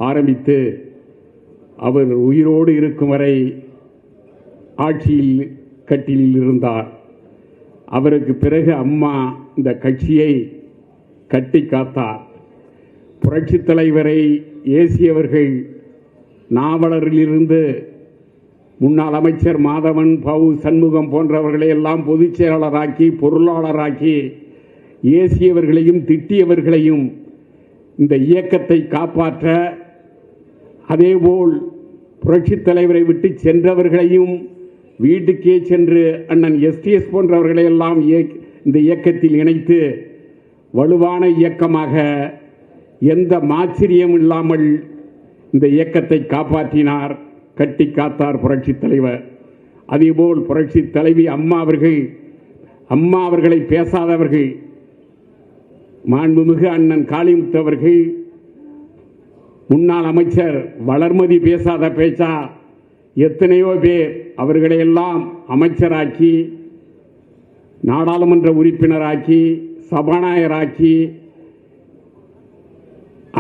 ஆரம்பித்து அவர் உயிரோடு இருக்கும் வரை ஆட்சியில் கட்டிலில் இருந்தார். அவருக்கு பிறகு அம்மா இந்த கட்சியை கட்டி காத்தார். புரட்சி தலைவரை ஏசியவர்கள் நாவலரிலிருந்து முன்னாள் அமைச்சர் மாதவன், பவு சண்முகம் போன்றவர்களை எல்லாம் பொதுச் செயலாளராக்கி பொருளாளராக்கி ஏசியவர்களையும் திட்டியவர்களையும் இந்த இயக்கத்தை காப்பாற்ற, அதேபோல் புரட்சி தலைவரை விட்டு சென்றவர்களையும் வீட்டுக்கே சென்று அண்ணன் எஸ்டிஎஸ் போன்றவர்களை எல்லாம் இந்த இயக்கத்தில் இணைத்து வலுவான இயக்கமாக எந்த மாச்சரியம் இல்லாமல் இந்த இயக்கத்தை காப்பாற்றினார், கட்டி காத்தார் புரட்சி தலைவர். அதேபோல் புரட்சி தலைவி அம்மா அவர்களை பேசாதவர்கள், மாண்புமிகு அண்ணன் காளிமுத்து அவர்கள், முன்னாள் அமைச்சர் வளர்மதி பேசாத பேச்சா எத்தனையோ பேர் அவர்களையெல்லாம் அமைச்சராக்கி, நாடாளுமன்ற உறுப்பினராக்கி, சபாநாயகராக்கி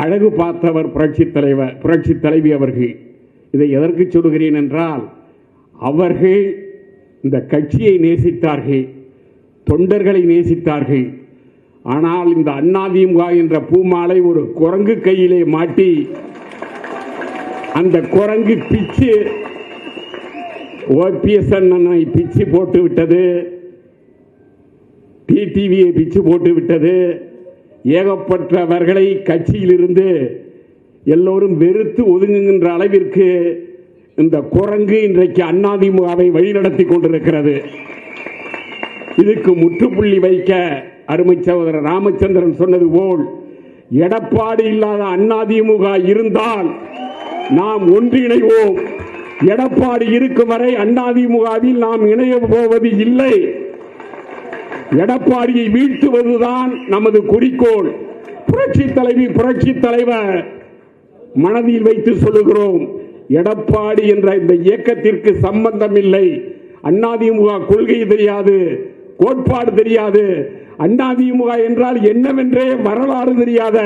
அழகு பார்த்தவர் புரட்சி தலைவி அவர்கள். இதை எதற்கு சொல்கிறேன் என்றால், அவர்கள் இந்த கட்சியை நேசித்தார்கள், தொண்டர்களை நேசித்தார்கள். ஆனால் இந்த அதிமுக என்ற பூமாலை ஒரு குரங்கு கையிலே மாட்டி, அந்த குரங்கு பிச்சு ஓபிஎஸ் அண்ணனை பிச்சு போட்டு விட்டது, டிடிவியை பிச்சு போட்டு விட்டது. ஏகப்பட்டவர்களை கட்சியிலிருந்து எல்லோரும் வெறுத்து ஒதுங்குகின்ற அளவிற்கு இந்த குரங்கு இன்றைக்கு அதிமுகவை வழிநடத்தி கொண்டிருக்கிறது. இதுக்கு முற்றுப்புள்ளி வைக்க அருமை சகோதரர் ராமச்சந்திரன் சொன்னது போல், எடப்பாடி இல்லாத அதிமுக இருந்தால் நாம் ஒன்றிணைவோம். எடப்பாடி இருக்கும் வரை அதிமுகவில் நாம் இணைய போவது இல்லை. எடப்பாடியை வீழ்த்துவதுதான் நமது குறிக்கோள். புரட்சி தலைவி, புரட்சி தலைவர் மனதில் வைத்து சொல்லுகிறோம், எடப்பாடி என்ற இந்த இயக்கத்திற்கு சம்பந்தம் இல்லை. அதிமுக கொள்கை தெரியாது, கோட்பாடு தெரியாது, அதிமுக என்றால் என்னவென்றே வரலாறு தெரியாத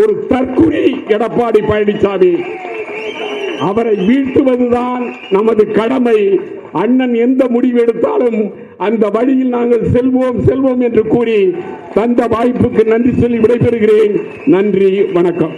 ஒரு தற்குறி எடப்பாடி பழனிசாமி. அவரை வீழ்த்துவதுதான் நமது கடமை. அண்ணன் எந்த முடிவு எடுத்தாலும் அந்த வழியில் நாங்கள் செல்வோம் என்று கூறி தந்த வாய்ப்புக்கு நன்றி சொல்லி விடைபெறுகிறேன். நன்றி, வணக்கம்.